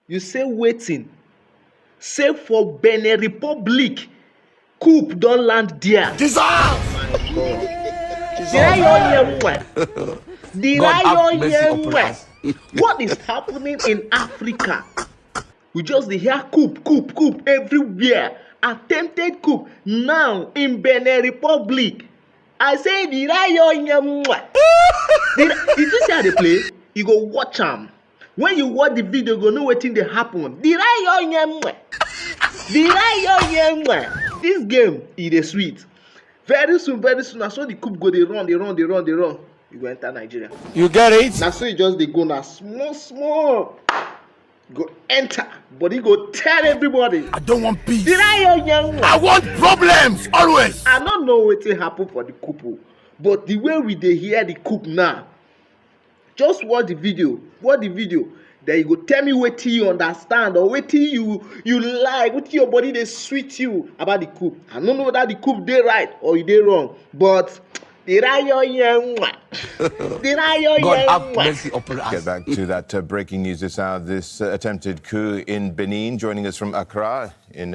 You say waiting. Say for Benin Republic, Coup don land there. Jesus! My God. Did Jesus! I hear one? Did God have I mercy hear upon one? us. What is happening in Africa? We just dey hear coup everywhere. Attempted coup now in Benin Republic. I say did I hear one? Did you see how they play? You go watch am. When you watch the video, you go know wetin dey happen. Did I hear one? Did I hear one? This game e dey sweet. Very soon na so the coup go dey run. You go enter Nigeria. You get it? Na so e just dey go na small. Go enter, but he go tell everybody. I don't want peace. Did I hear one? I want problems always. I no know wetin happen for the coup, but the way we dey hear the coup now, just watch the video. Then you go tell me wetin you understand or wetin you like, wetin your body dey sweet you about the coup. I no know whether the coup dey right or e dey wrong, but did I hear one? Did I hear God have one? mercy upon us. Get back to that breaking news this hour. This attempted coup in Benin. Joining us from Accra in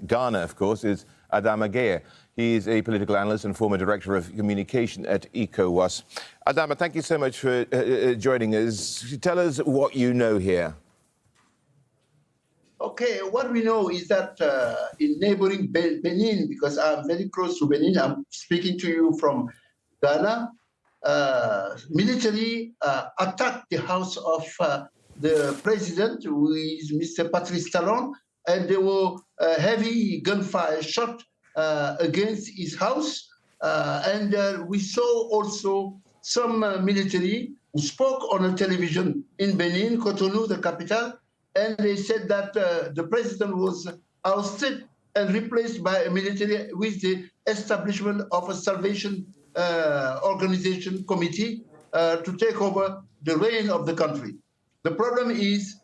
Ghana, of course, is Adama Gueye. He is a political analyst and former director of communication at ECOWAS. Adama, thank you so much for joining us. Tell us what you know here. Okay, what we know is that in neighboring Benin, because I'm very close to Benin, I'm speaking to you from Ghana, military attacked the house of the president, who is Mr. Patrice Talon, and there were heavy gunfire shot against his house. And we saw also some military who spoke on a television in Benin, Cotonou, the capital, and they said that the president was ousted and replaced by a military with the establishment of a Salvation Organization Committee to take over the reign of the country. The problem is,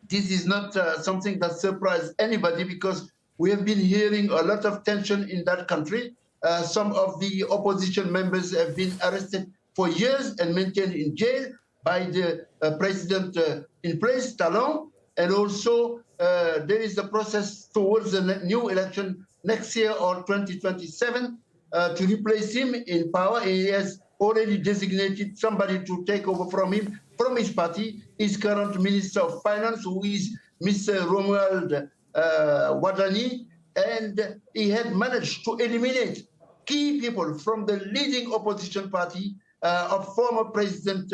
this is not something that surprised anybody, because we have been hearing a lot of tension in that country. Some of the opposition members have been arrested for years and maintained in jail by the president in place, Talon, and also there is a process towards the new election next year or 2027 to replace him in power. He has already designated somebody to take over from him, from his party, his current Minister of Finance, who is Mr. Romuald Wadani, and he had managed to eliminate key people from the leading opposition party of former President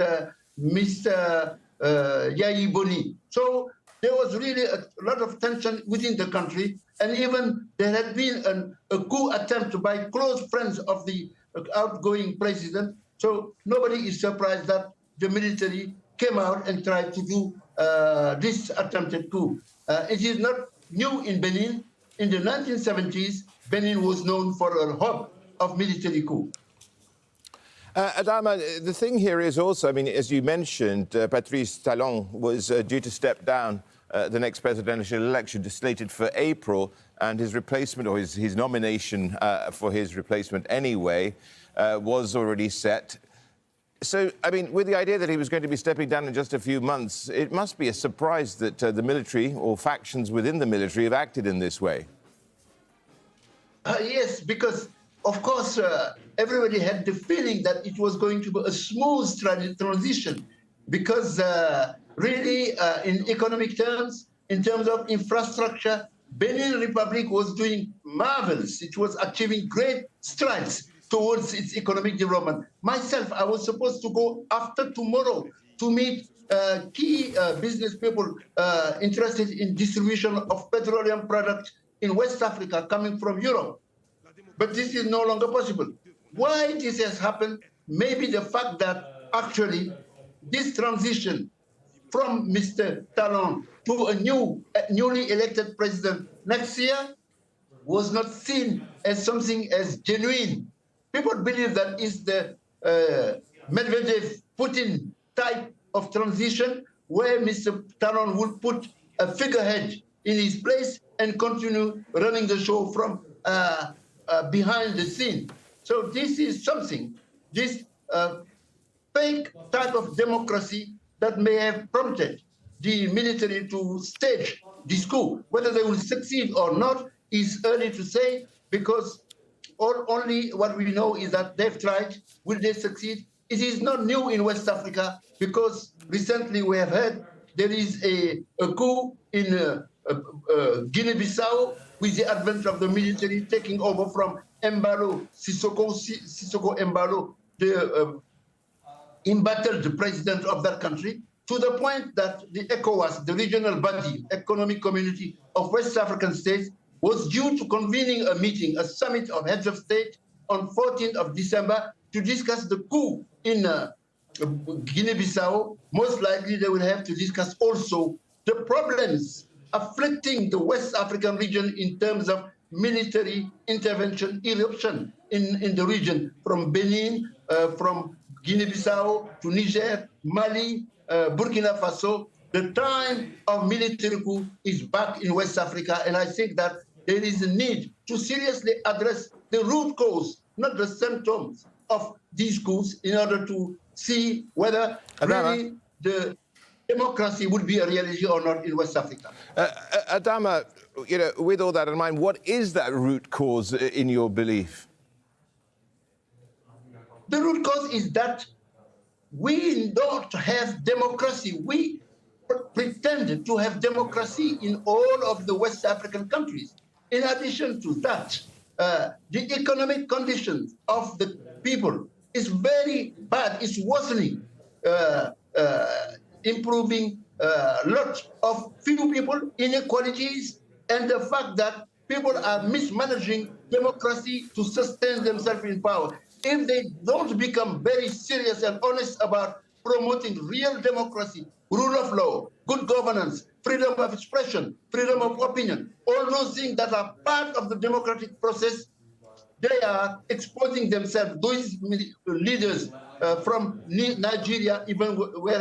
Mr. Yayi Boni. So there was really a lot of tension within the country, and even there had been a coup attempt by close friends of the outgoing president. So nobody is surprised that the military came out and tried to do this attempted coup. It is not new in Benin. In the 1970s, Benin was known for a hub of military coup. Adama, the thing here is also, I mean, as you mentioned, Patrice Talon was due to step down the next presidential election, slated for April, and his replacement, or his nomination for his replacement anyway, was already set. So, I mean, with the idea that he was going to be stepping down in just a few months, it must be a surprise that the military or factions within the military have acted in this way. Yes, because, of course, everybody had the feeling that it was going to be a smooth transition, because really, in economic terms, in terms of infrastructure, Benin Republic was doing marvelous. It was achieving great strides towards its economic development. Myself, I was supposed to go after tomorrow to meet key business people interested in distribution of petroleum products in West Africa coming from Europe. But this is no longer possible. Why this has happened? Maybe the fact that actually this transition from Mr. Talon to a newly elected president next year was not seen as something as genuine. People believe that it's the Medvedev-Putin type of transition, where Mr. Talon will put a figurehead in his place and continue running the show from behind the scene. So this is something, this fake type of democracy that may have prompted the military to stage this coup. Whether they will succeed or not is early to say, because only what we know is that they've tried. Will they succeed? It is not new in West Africa, because recently we have heard there is a coup in Guinea-Bissau, with the advent of the military taking over from Sissoko Embalo, the embattled president of that country, to the point that the ECOWAS, the regional body, economic community of West African states, was due to convening a meeting, a summit of heads of state on 14th of December to discuss the coup in Guinea-Bissau. Most likely they will have to discuss also the problems afflicting the West African region in terms of military intervention, eruption in the region, from Benin, from Guinea-Bissau to Niger, Mali, Burkina Faso. The time of military coup is back in West Africa, and I think that there is a need to seriously address the root cause, not the symptoms of these coups, in order to see whether really the democracy would be a reality or not in West Africa. Adama, you know, with all that in mind, what is that root cause in your belief? The root cause is that we don't have democracy. We pretend to have democracy in all of the West African countries. In addition to that, the economic conditions of the people is very bad. It's worsening, improving a lot of few people, inequalities, and the fact that people are mismanaging democracy to sustain themselves in power. If they don't become very serious and honest about promoting real democracy, rule of law, good governance, freedom of expression, freedom of opinion, all those things that are part of the democratic process, they are exposing themselves, those leaders from Nigeria, even where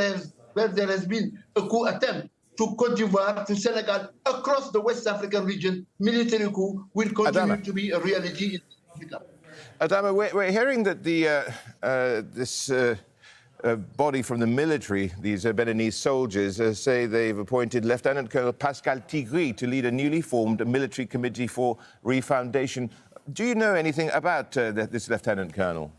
there has been a coup attempt, to Côte d'Ivoire, to Senegal, across the West African region, military coup will continue to be a reality in Africa. Adama, we're hearing that this body from the military, these Beninese soldiers, say they've appointed Lieutenant Colonel Pascal Tigri to lead a newly formed military committee for refoundation. Do you know anything about this Lieutenant Colonel?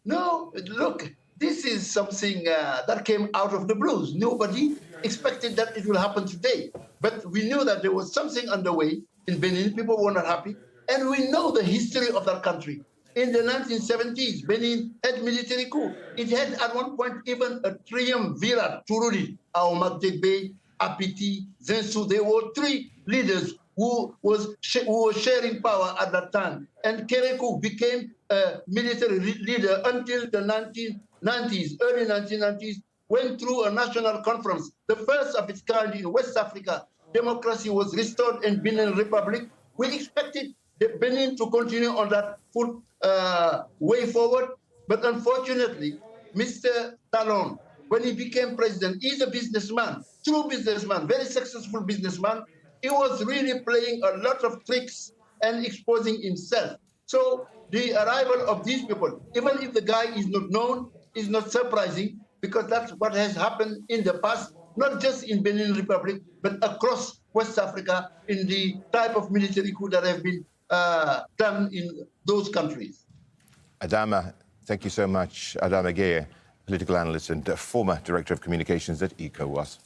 No, look, this is something that came out of the blues. Nobody expected that it will happen today. But we knew that there was something underway in Benin. People were not happy. And we know the history of that country. In the 1970s, Benin had military coup. It had at one point even a triumvirate to rule it. Aomadegbe, Apiti, Zensu, there were three leaders who were sharing power at that time. And Kerekou became a military leader until the 1990s, early 1990s, went through a national conference, the first of its kind in West Africa. Democracy was restored in Benin Republic. We expected Benin to continue on that full way forward. But unfortunately, Mr. Talon, when he became president, he's a businessman, true businessman, very successful businessman. He was really playing a lot of tricks and exposing himself. So the arrival of these people, even if the guy is not known, is not surprising, because that's what has happened in the past, not just in Benin Republic, but across West Africa in the type of military coup that have been done in those countries. Adama, thank you so much. Adama Gueye, political analyst and former director of communications at ECOWAS.